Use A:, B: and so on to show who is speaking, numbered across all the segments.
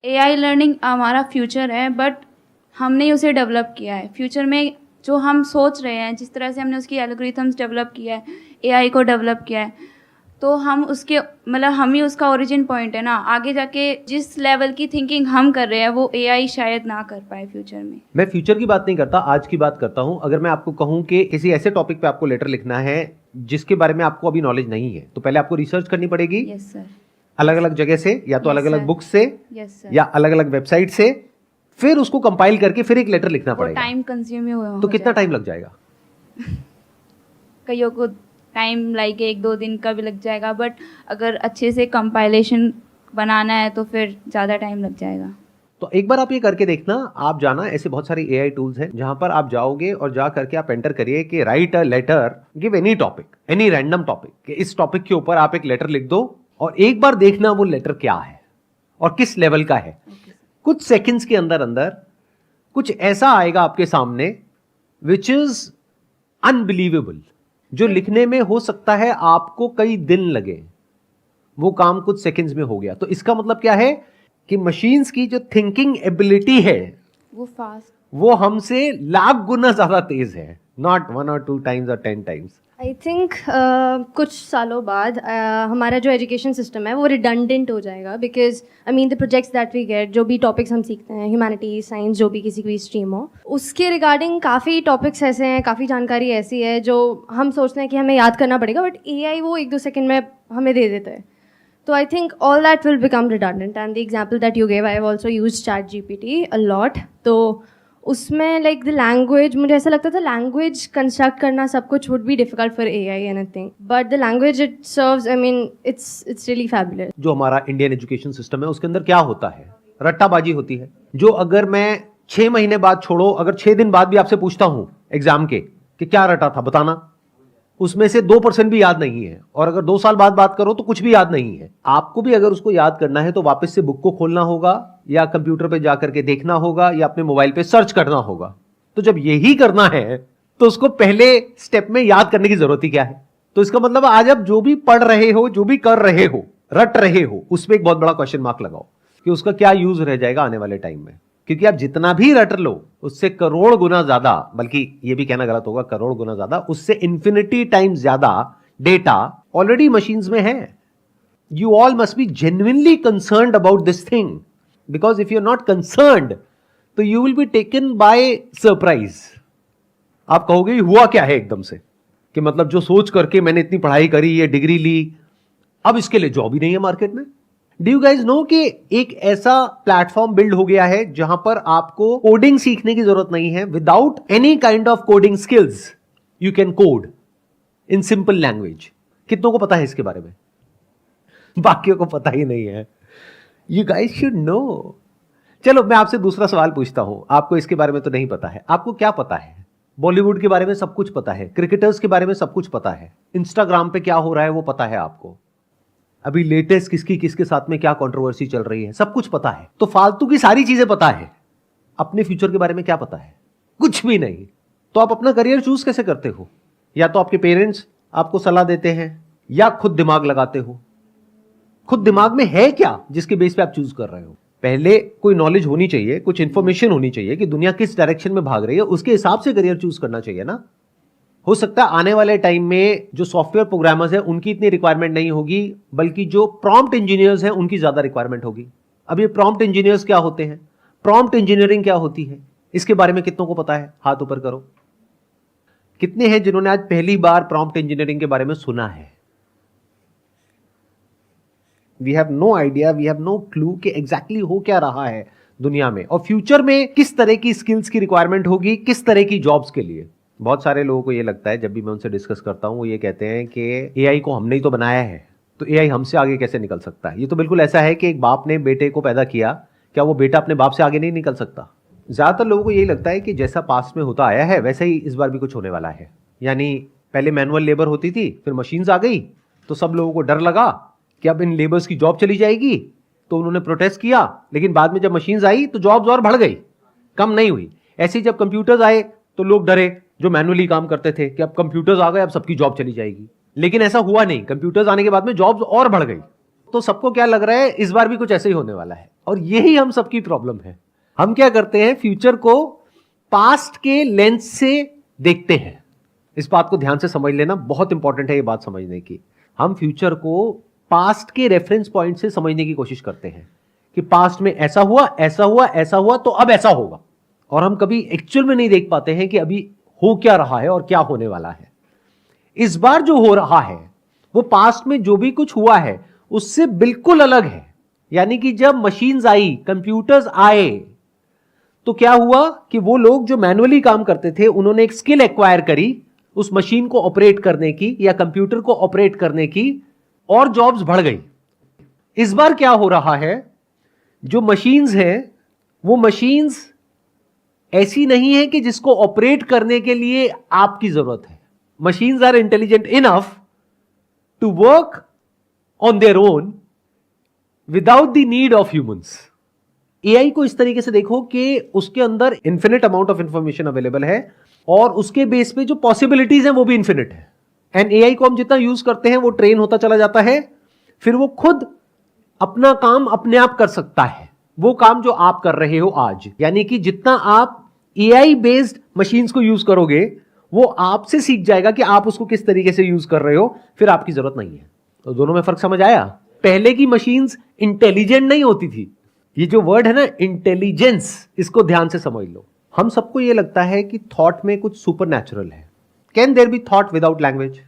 A: AI learning हमारा future है, but हमने उसे डेवलप किया है। फ्यूचर में जो हम सोच रहे हैं, जिस तरह से हमने उसकी एल्गोरिथम्स डेवलप किया है, एआई को डेवलप किया है, तो हम उसके मतलब हम ही उसका ओरिजिन पॉइंट है ना। आगे जाके जिस लेवल की थिंकिंग हम कर रहे हैं वो एआई शायद ना कर पाए फ्यूचर में।
B: मैं फ्यूचर की बात नहीं करता, आज की बात करता हूं। अगर मैं आपको कहूं कि किसी ऐसे टॉपिक पे आपको लेटर लिखना है जिसके बारे में आपको अभी नॉलेज नहीं है, तो पहले आपको रिसर्च करनी पड़ेगी।
A: Yes sir.
B: अलग अलग जगह से, या तो
A: Yes,
B: अलग अलग
A: sir.
B: बुक से,
A: यस सर।
B: या अलग अलग वेबसाइट से, फिर उसको कंपाइल करके फिर एक लेटर लिखना
A: वो
B: पड़ेगा।
A: टाइम कंज्यूमिंग हो
B: तो कितना
A: जाएगा।
B: टाइम लग जाएगा?
A: कईयों को टाइम लाइक 1-2 दिन का भी लग जाएगा, बट अगर अच्छे से कंपाइलेशन बनाना है तो फिर ज़्यादा टाइम लग जाएगा।
B: तो एक बार आप ये करके देखना। आप जाना, ऐसे बहुत सारी एआई टूल्स हैं जहां पर आप जाओगे और जा करके आप एंटर करिए कि write a letter, give any topic, any random topic, कि इस टॉपिक के ऊपर आप एक लेटर लिख दो और एक बार देखना वो लेटर क्या है और किस लेवल का है। कुछ सेकंड्स के अंदर अंदर कुछ ऐसा आएगा आपके सामने विच इज अनबिलीवेबल, जो लिखने में हो सकता है आपको कई दिन लगे, वो काम कुछ सेकंड्स में हो गया। तो इसका मतलब क्या है कि मशीन्स की जो थिंकिंग एबिलिटी है
A: वो फास्ट।
B: वो हमसे लाख गुना ज्यादा तेज है, नॉट 1 और 2 टाइम्स और 10 टाइम्स।
C: आई थिंक कुछ सालों बाद हमारा जो एजुकेशन सिस्टम है वो रिडंडेंट हो जाएगा, because I mean the projects that we get, जो भी टॉपिक्स हम सीखते हैं, ह्यूमैनिटीज, साइंस, जो भी किसी भी स्ट्रीम हो, उसके रिगार्डिंग काफ़ी टॉपिक्स ऐसे हैं, काफ़ी जानकारी ऐसी है जो हम सोचते हैं कि हमें याद करना पड़ेगा, बट एआई वो 1-2 सेकंड में हमें दे देता है। तो I think all that will become redundant, and the example that you gave, I have also used ChatGPT a lot. तो उसमें like the language, मुझे ऐसा लगता था language construct करना सब कुछ would be difficult for AI anything, but the language it serves, I mean it's really fabulous.
B: जो हमारा इंडियन एजुकेशन सिस्टम है उसके अंदर क्या होता है, रट्टाबाजी होती है। जो अगर मैं 6 महीने बाद छोड़ो, अगर 6 दिन बाद भी आपसे पूछता हूं एग्जाम के कि क्या रटा था बताना, उसमें से 2% भी याद नहीं है। और अगर 2 साल बाद बात करो तो कुछ भी याद नहीं है। आपको भी अगर उसको याद करना है तो वापस से बुक को खोलना होगा, या कंप्यूटर पे जाकर के देखना होगा, या अपने मोबाइल पे सर्च करना होगा। तो जब यही करना है तो उसको पहले स्टेप में याद करने की जरूरत ही क्या है? तो इसका मतलब आज आप जो भी पढ़ रहे हो, जो भी कर रहे हो, रट रहे हो, उसमें एक बहुत बड़ा क्वेश्चन मार्क लगाओ कि उसका क्या यूज रह जाएगा आने वाले टाइम में। क्योंकि आप जितना भी रट लो उससे करोड़ गुना ज्यादा, बल्कि ये भी कहना गलत होगा, करोड़ गुना ज्यादा, उससे इन्फिनिटी टाइम्स ज्यादा डेटा ऑलरेडी मशीन्स में है। You all must be genuinely concerned about this thing, because if you are not concerned तो you will be taken by surprise. आप कहोगे हुआ क्या है एकदम से, कि मतलब जो सोच करके मैंने इतनी पढ़ाई करी, ये डिग्री ली, अब इसके लिए जॉब ही नहीं है मार्केट में। डू यू गाइज नो कि एक ऐसा प्लेटफॉर्म बिल्ड हो गया है जहां पर आपको कोडिंग सीखने की जरूरत नहीं है। Without any kind of coding skills you can code in simple language. कितनों को पता है इसके बारे में? बाकियों को पता ही नहीं है। You guys should know. चलो मैं आपसे दूसरा सवाल पूछता हूं। आपको इसके बारे में तो नहीं पता है, आपको क्या पता है? बॉलीवुड के बारे में सब कुछ पता है, क्रिकेटर्स के बारे में सब कुछ पता है, इंस्टाग्राम पे क्या हो रहा है वो पता है आपको, अभी लेटेस्ट किसके साथ में क्या कंट्रोवर्सी चल रही है, सब कुछ पता है। तो फालतू की सारी चीजें पता है, अपने फ्यूचर के बारे में क्या पता है? कुछ भी नहीं। तो आप अपना करियर चूज कैसे करते हो? या तो आपके पेरेंट्स आपको सलाह देते हैं, या खुद दिमाग लगाते हो। खुद दिमाग में है क्या जिसके बेस पे आप चूज कर रहे हो? पहले कोई नॉलेज होनी चाहिए, कुछ इंफॉर्मेशन होनी चाहिए कि दुनिया किस डायरेक्शन में भाग रही है, उसके हिसाब से करियर चूज करना चाहिए ना। हो सकता है आने वाले टाइम में जो सॉफ्टवेयर प्रोग्रामर्स हैं उनकी इतनी रिक्वायरमेंट नहीं होगी, बल्कि जो प्रॉम्प्ट इंजीनियर्स हैं उनकी ज्यादा रिक्वायरमेंट होगी। अब ये प्रॉम्प्ट इंजीनियर्स क्या होते हैं, प्रॉम्प्ट इंजीनियरिंग क्या होती है, इसके बारे में कितनों को पता है? हाथ ऊपर करो। कितने हैं जिन्होंने आज पहली बार प्रॉम्प्ट इंजीनियरिंग के बारे में सुना है? We have no idea, we have no clue कि एग्जैक्टली हो क्या रहा है दुनिया में, और फ्यूचर में किस तरह की स्किल्स की रिक्वायरमेंट होगी, किस तरह की जॉब्स के लिए। बहुत सारे लोगों को ये लगता है, जब भी मैं उनसे डिस्कस करता हूं, वो ये कहते हैं कि एआई को हमने ही तो बनाया है, तो एआई हमसे आगे कैसे निकल सकता है? ये तो बिल्कुल ऐसा है कि एक बाप ने बेटे को पैदा किया, क्या वो बेटा अपने बाप से आगे नहीं निकल सकता? ज्यादातर लोगों को यही लगता है कि जैसा पास्ट में होता आया है वैसा ही इस बार भी कुछ होने वाला है। यानी पहले मैनुअल लेबर होती थी, फिर मशीन्स आ गई, तो सब लोगों को डर लगा कि अब इन लेबर्स की जॉब चली जाएगी, तो उन्होंने प्रोटेस्ट किया। लेकिन बाद में जब मशीन्स आई तो जॉब्स और बढ़ गई, कम नहीं हुई। ऐसे ही जब कंप्यूटर्स आए तो लोग डरे जो मैनुअली काम करते थे कि अब कंप्यूटर्स आ गए, अब सबकी जॉब चली जाएगी। लेकिन ऐसा हुआ नहीं, कंप्यूटर्स आने के बाद में जॉब्स और बढ़ गई। तो सबको क्या लग रहा है इस बार भी कुछ ऐसे ही होने वाला है। और यही हम सबकी प्रॉब्लम है। हम क्या करते हैं, फ्यूचर को पास्ट के लेंस से देखते हैं। इस बात को ध्यान से समझ लेना, बहुत इंपॉर्टेंट है ये बात समझने की। हम फ्यूचर को पास्ट के रेफरेंस पॉइंट से समझने की कोशिश करते हैं कि पास्ट में ऐसा हुआ, ऐसा हुआ, ऐसा हुआ, तो अब ऐसा होगा। और हम कभी एक्चुअल में नहीं देख पाते हैं कि अभी हो क्या रहा है और क्या होने वाला है। इस बार जो हो रहा है वो पास्ट में जो भी कुछ हुआ है उससे बिल्कुल अलग है। यानी कि जब मशीन्स आई, कंप्यूटर्स आए, तो क्या हुआ कि वो लोग जो मैनुअली काम करते थे उन्होंने एक स्किल एक्वायर करी उस मशीन को ऑपरेट करने की या कंप्यूटर को ऑपरेट करने की, और जॉब्स बढ़ गई। इस बार क्या हो रहा है, जो मशीन्स हैं वो मशीन्स ऐसी नहीं है कि जिसको ऑपरेट करने के लिए आपकी जरूरत है। Machines are intelligent enough to work on their own without the need of humans. AI को इस तरीके से देखो कि उसके अंदर infinite amount of information available है और उसके बेस पे जो पॉसिबिलिटीज हैं वो भी इंफिनिट है। एंड एआई को हम जितना यूज करते हैं वो ट्रेन होता चला जाता है, फिर वो खुद अपना काम अपने आप कर सकता है, वो काम जो आप कर रहे हो आज। यानी कि जितना आप एआई बेस्ड मशीन्स को यूज करोगे वो आपसे सीख जाएगा कि आप उसको किस तरीके से यूज कर रहे हो, फिर आपकी जरूरत नहीं है। तो दोनों में फर्क समझ आया? पहले की मशीन्स इंटेलिजेंट नहीं होती थी। ये जो वर्ड है ना इंटेलिजेंस, इसको ध्यान से समझ लो। हम सबको ये लगता है कि थॉट में कुछ सुपर नेचुरल है। Can there be thought without language?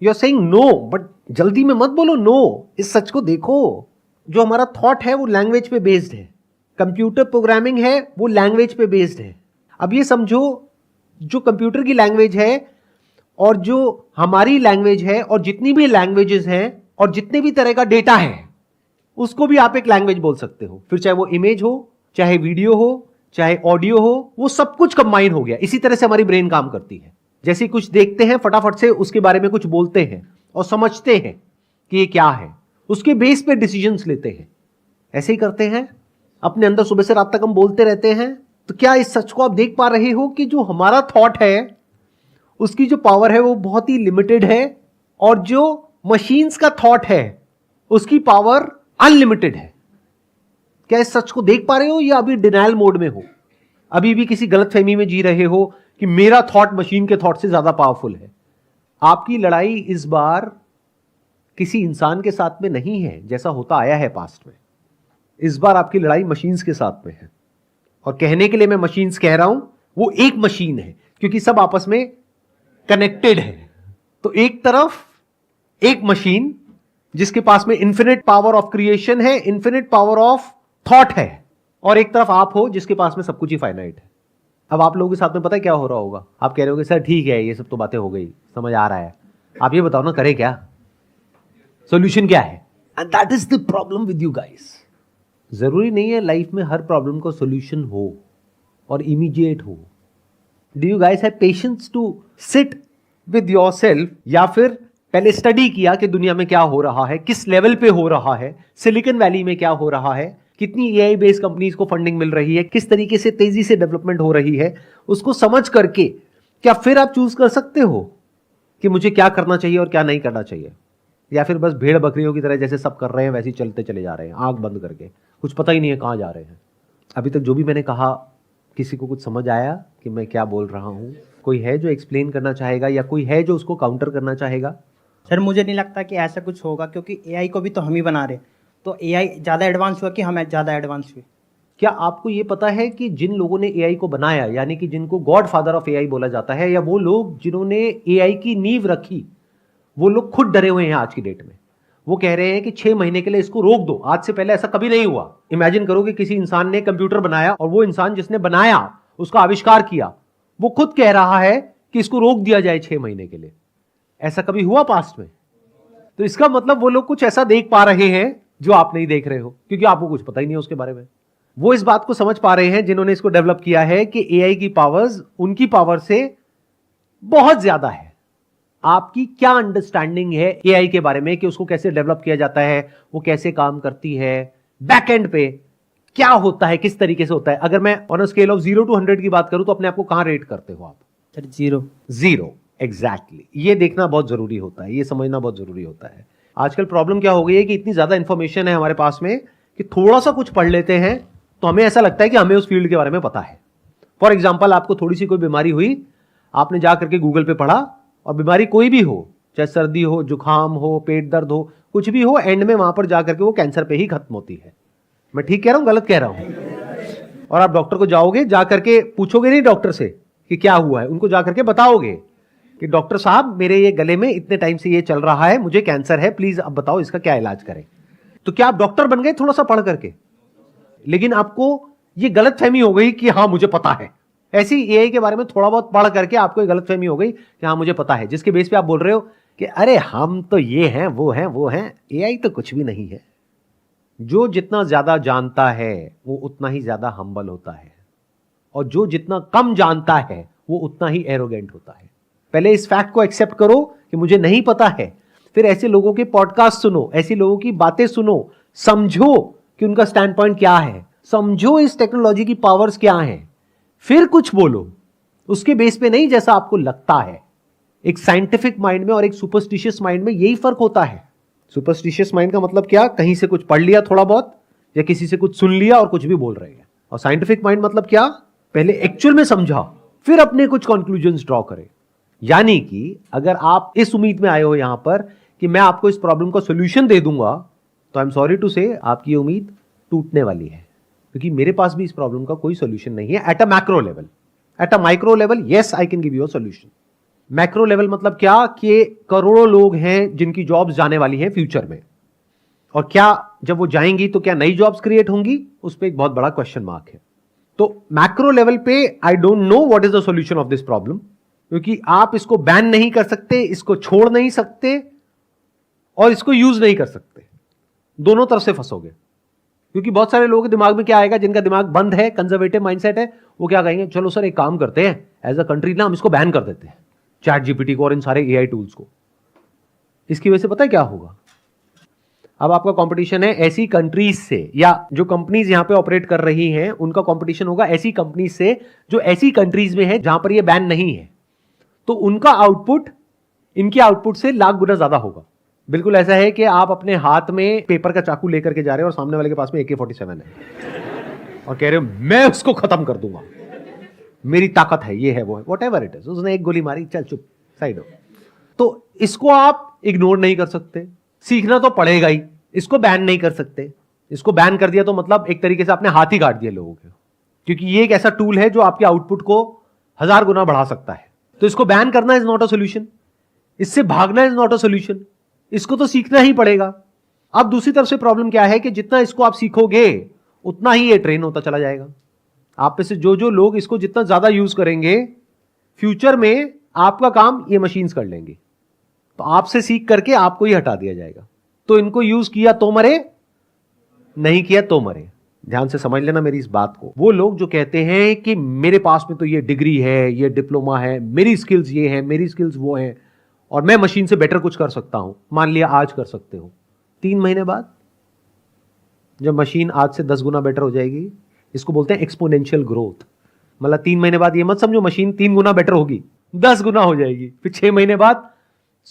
B: You are saying no, but जल्दी में मत बोलो नो, इस सच को देखो। जो हमारा थॉट है वो लैंग्वेज पे बेस्ड है, कंप्यूटर प्रोग्रामिंग है वो लैंग्वेज पे बेस्ड है। अब ये समझो, जो कंप्यूटर की लैंग्वेज है और जो हमारी लैंग्वेज है और जितनी भी लैंग्वेजेस हैं और जितने भी तरह का डेटा है उसको भी आप एक लैंग्वेज बोल सकते हो। फिर चाहे वो इमेज हो, चाहे वीडियो हो, चाहे ऑडियो हो, वो सब कुछ कंबाइन हो गया। इसी तरह से हमारी ब्रेन काम करती है। जैसे कुछ देखते हैं फटाफट से उसके बारे में कुछ बोलते हैं और समझते हैं कि ये क्या है, उसके बेस पे डिसीजंस लेते हैं। ऐसे ही करते हैं अपने अंदर, सुबह से रात तक हम बोलते रहते हैं। तो क्या इस सच को आप देख पा रहे हो कि जो हमारा थॉट है उसकी जो पावर है वो बहुत ही लिमिटेड है और जो मशीन्स का थॉट है उसकी पावर अनलिमिटेड है? क्या इस सच को देख पा रहे हो या अभी डिनायल मोड में हो? अभी भी किसी गलतफहमी में जी रहे हो कि मेरा थॉट मशीन के थॉट से ज्यादा पावरफुल है? आपकी लड़ाई इस बार किसी इंसान के साथ में नहीं है जैसा होता आया है पास्ट में। इस बार आपकी लड़ाई मशीन्स के साथ में है। और कहने के लिए मैं मशीन्स कह रहा हूं, वो एक मशीन है क्योंकि सब आपस में कनेक्टेड है। तो एक तरफ एक मशीन जिसके पास में इंफिनिट पावर ऑफ क्रिएशन है, इंफिनिट पावर ऑफ थॉट है, और एक तरफ आप हो जिसके पास में सब कुछ ही फाइनाइट है। अब आप लोगों के साथ में पता है क्या हो रहा होगा? आप कह रहे होगे सर ठीक है, ये सब तो बातें हो गई, समझ आ रहा है, आप ये बताओ ना करें क्या, सॉल्यूशन क्या है? And that is the problem with you guys. जरूरी नहीं है लाइफ में हर प्रॉब्लम को सॉल्यूशन हो और इमीडिएट हो। Do you guys have patience to sit with yourself, या फिर पहले स्टडी किया कि दुनिया में क्या हो रहा है, किस लेवल पे हो रहा है, सिलिकॉन वैली में क्या हो रहा है, कितनी एआई बेस्ड कंपनीज को फंडिंग मिल रही है, किस तरीके से तेजी से डेवलपमेंट हो रही है, उसको समझ करके क्या फिर आप चूज कर सकते हो कि मुझे क्या करना चाहिए और क्या नहीं करना चाहिए? या फिर बस भेड़ बकरियों की तरह जैसे सब कर रहे हैं वैसे ही चलते चले जा रहे हैं आंख बंद करके, कुछ पता ही नहीं है कहाँ जा रहे हैं? अभी तक जो भी मैंने कहा किसी को कुछ समझ आया कि मैं क्या बोल रहा हूँ? कोई है जो एक्सप्लेन करना चाहेगा या कोई है जो उसको काउंटर करना चाहेगा?
D: सर मुझे नहीं लगता कि ऐसा कुछ होगा, क्योंकि एआई को भी तो हम ही बना रहे हैं। तो एआई ज़्यादा एडवांस हुआ कि हम ज़्यादा एडवांस हुए?
B: क्या आपको ये पता है कि जिन लोगों ने एआई को बनाया, यानी कि जिनको गॉड फादर ऑफ एआई बोला जाता है, या वो लोग जिन्होंने एआई की नींव रखी, वो लोग खुद डरे हुए हैं आज की डेट में। वो कह रहे हैं कि 6 महीने के लिए इसको रोक दो, आज से पहले ऐसा कभी नहीं हुआ। इमेजिन करो कि किसी इंसान ने कंप्यूटर बनाया और वो इंसान जिसने बनाया, उसका आविष्कार किया, वो खुद कह रहा है कि इसको रोक दिया जाए 6 महीने के लिए। ऐसा कभी हुआ पास्ट में? तो इसका मतलब वो लोग कुछ ऐसा देख पा रहे हैं जो आप नहीं देख रहे हो, क्योंकि आपको कुछ पता ही नहीं है उसके बारे में। वो इस बात को समझ पा रहे हैं जिन्होंने इसको डेवलप किया है कि एआई की पावर्स उनकी पावर से बहुत ज्यादा है। आपकी क्या अंडरस्टैंडिंग है एआई के बारे में कि उसको कैसे डेवलप किया जाता है, वो कैसे काम करती है, बैक एंड पे क्या होता है, किस तरीके से होता है? अगर मैं on a scale of 0 to 100 की बात करूं तो अपने आप को कहां रेट करते हो आप?
D: सर 0।
B: एग्जैक्टली। ये देखना बहुत जरूरी होता है, ये समझना बहुत जरूरी होता है आजकल प्रॉब्लम क्या हो गई है कि इतनी ज्यादा इंफॉर्मेशन है हमारे पास में कि थोड़ा सा कुछ पढ़ लेते हैं तो हमें ऐसा लगता है कि हमें उस फील्ड के बारे में पता है। फॉर एग्जाम्पल, आपको थोड़ी सी कोई बीमारी हुई, आपने जा करके गूगल पे पढ़ा, और बीमारी कोई भी हो, चाहे सर्दी हो, जुकाम हो, पेट दर्द हो, कुछ भी हो, एंड में वहां पर जाकर के वो कैंसर पे ही खत्म होती है। मैं ठीक कह रहा हूं, गलत कह रहा हूं? और आप डॉक्टर को जाओगे, जाकर के पूछोगे नहीं डॉक्टर से कि क्या हुआ है, उनको जाकर के बताओगे कि डॉक्टर साहब मेरे ये गले में इतने टाइम से ये चल रहा है, मुझे कैंसर है, प्लीज अब बताओ इसका क्या इलाज करें। तो क्या आप डॉक्टर बन गए थोड़ा सा पढ़ करके? लेकिन आपको ये गलतफहमी हो गई कि हाँ मुझे पता है। ऐसी एआई के बारे में थोड़ा बहुत पढ़ करके आपको ये गलतफहमी हो गई कि हाँ मुझे पता है, जिसके बेस पे आप बोल रहे हो कि अरे हम तो ये हैं, वो हैं, वो हैं, एआई तो कुछ भी नहीं है। जो जितना ज्यादा जानता है वो उतना ही ज्यादा हम्बल होता है, और जो जितना कम जानता है वो उतना ही एरोगेंट होता है। पहले इस फैक्ट को एक्सेप्ट करो कि मुझे नहीं पता है, फिर ऐसे लोगों के पॉडकास्ट सुनो, ऐसी लोगों की बातें सुनो, समझो कि उनका स्टैंड पॉइंट क्या है, समझो इस टेक्नोलॉजी की पावर्स क्या हैं, फिर कुछ बोलो। उसके बेस पे नहीं जैसा आपको लगता है। एक साइंटिफिक माइंड में और एक सुपरस्टिशियस माइंड में यही फर्क होता है। सुपरस्टिशियस माइंड का मतलब क्या? कहीं से कुछ पढ़ लिया थोड़ा बहुत, या किसी से कुछ सुन लिया और कुछ भी बोल रहे हैं। और साइंटिफिक माइंड मतलब क्या? पहले एक्चुअल में समझा, फिर अपने कुछ कंक्लूजन्स ड्रॉ करे। यानी कि अगर आप इस उम्मीद में आए हो यहां पर कि मैं आपको इस प्रॉब्लम का सोल्यूशन दे दूंगा, तो आई एम सॉरी टू से आपकी उम्मीद टूटने वाली है, क्योंकि मेरे पास भी इस प्रॉब्लम का कोई सोल्यूशन नहीं है at a macro level. At a micro level yes I can give you a solution. Macro level मतलब क्या कि करोड़ों लोग हैं जिनकी जॉब्स जाने वाली हैं फ्यूचर में, और क्या जब वो जाएंगी तो क्या नई जॉब्स क्रिएट होंगी, उस पर एक बहुत बड़ा क्वेश्चन मार्क है। तो मैक्रो लेवल पे I don't know what is the solution of this problem, क्योंकि आप इसको बैन नहीं कर सकते, इसको छोड़ नहीं सकते, और इसको यूज नहीं कर सकते। दोनों तरफ से फंसोगे, क्योंकि बहुत सारे लोगों के दिमाग में क्या आएगा, जिनका दिमाग बंद है, कंजर्वेटिव माइंडसेट है, वो क्या कहेंगे, चलो सर एक काम करते हैं, एज अ कंट्री ना हम इसको बैन कर देते हैं, चैट जीपीटी को और इन सारे एआई टूल्स को। इसकी वजह से पता है क्या होगा? अब आपका कंपटीशन है ऐसी कंट्रीज से, या जो कंपनीज यहां पे ऑपरेट कर रही हैं उनका कंपटीशन होगा ऐसी कंपनीज से जो ऐसी कंट्रीज में है जहां पर ये बैन नहीं है। तो उनका आउटपुट इनके आउटपुट से लाख गुना ज्यादा होगा। बिल्कुल ऐसा है कि आप अपने हाथ में पेपर का चाकू लेकर के जा रहे हो और सामने वाले के पास में AK-47 है और कह रहे हो मैं उसको खत्म कर दूंगा, मेरी ताकत है, ये है, वो है, व्हाटएवर इट इज। उसने एक गोली मारी, चल चुप साइड हो। तो इसको आप इग्नोर नहीं कर सकते, सीखना तो पड़ेगा ही। इसको बैन नहीं कर सकते। इसको बैन कर दिया तो मतलब एक तरीके से आपने हाथ ही काट दिया लोगों के, क्योंकि ये एक ऐसा टूल है जो आपके आउटपुट को 1000 गुना बढ़ा सकता है। तो इसको बैन करना इज नॉट अ सोल्यूशन, इससे भागना इज नॉट अ सोल्यूशन, इसको तो सीखना ही पड़ेगा। अब दूसरी तरफ से प्रॉब्लम क्या है कि जितना इसको आप सीखोगे उतना ही ये ट्रेन होता चला जाएगा। आप में से जो जो लोग इसको जितना ज्यादा यूज करेंगे, फ्यूचर में आपका काम ये मशीन्स कर लेंगे, तो आपसे सीख करके आपको ही हटा दिया जाएगा। तो इनको यूज किया तो मरे, नहीं किया तो मरे। ध्यान से समझ लेना मेरी इस बात को। वो लोग जो कहते हैं कि मेरे पास में तो ये डिग्री है, ये डिप्लोमा है, मेरी स्किल्स ये है, मेरी स्किल्स वो है, और मैं मशीन से बेटर कुछ कर सकता हूं। मान लिया आज कर सकते हो, 3 महीने बाद जब मशीन आज से 10 गुना बेटर हो जाएगी, इसको बोलते हैं एक्सपोनेंशियल ग्रोथ। मतलब 3 महीने बाद ये मत समझो मशीन 3 गुना बेटर होगी, 10 गुना हो जाएगी, फिर 6 महीने बाद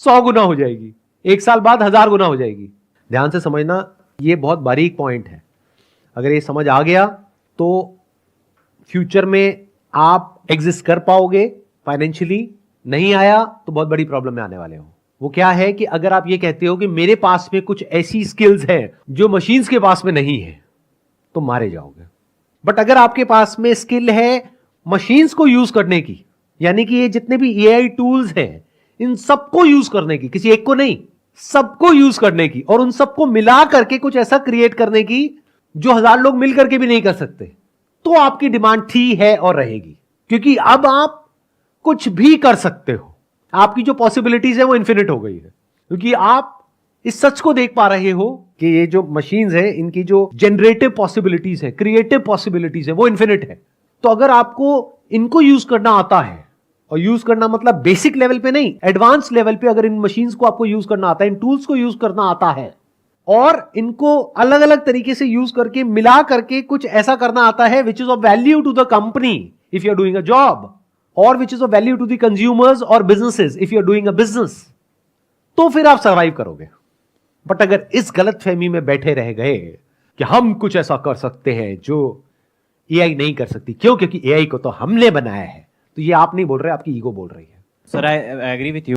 B: 100 गुना हो जाएगी, 1 साल बाद 1000 गुना हो जाएगी। ध्यान से समझना, ये बहुत बारीक पॉइंट है। अगर ये समझ आ गया तो फ्यूचर में आप एग्जिस्ट कर पाओगे फाइनेंशियली, नहीं आया तो बहुत बड़ी प्रॉब्लम में आने वाले हो। वो क्या है कि अगर आप ये कहते हो कि मेरे पास में कुछ ऐसी स्किल्स हैं जो मशीन्स के पास में नहीं है, तो मारे जाओगे। बट अगर आपके पास में स्किल है मशीन्स को यूज करने की, यानी कि ये जितने भी एआई टूल्स हैं इन सबको यूज करने की, किसी एक को नहीं, सबको यूज करने की, और उन सबको मिला करके कुछ ऐसा क्रिएट करने की जो 1000 लोग मिल करके भी नहीं कर सकते, तो आपकी डिमांड थी, है और रहेगी। क्योंकि अब आप कुछ भी कर सकते हो, आपकी जो पॉसिबिलिटीज है वो इन्फिनिट हो गई है, क्योंकि आप इस सच को देख पा रहे हो कि ये जो मशीन्स है इनकी जो जनरेटिव पॉसिबिलिटीज है, क्रिएटिव पॉसिबिलिटीज है, वो इन्फिनिट है। तो अगर आपको इनको यूज करना आता है, और यूज करना मतलब बेसिक लेवल पे नहीं, एडवांस लेवल पे अगर इन मशीन्स को आपको यूज करना आता है, इन टूल्स को यूज करना आता है, और इनको अलग अलग तरीके से यूज करके मिला करके कुछ ऐसा करना आता है which is of value to the company if you are doing a job, और which is of value to the consumers और businesses if you are doing a business, तो फिर आप सर्वाइव करोगे। बट अगर इस गलतफहमी में बैठे रह गए कि हम कुछ ऐसा कर सकते हैं जो एआई नहीं कर सकती, क्यों? क्योंकि एआई को तो हमने बनाया है। तो ये आप नहीं बोल रहे, आपकी ईगो बोल रही है।
E: Sir, I agree with you.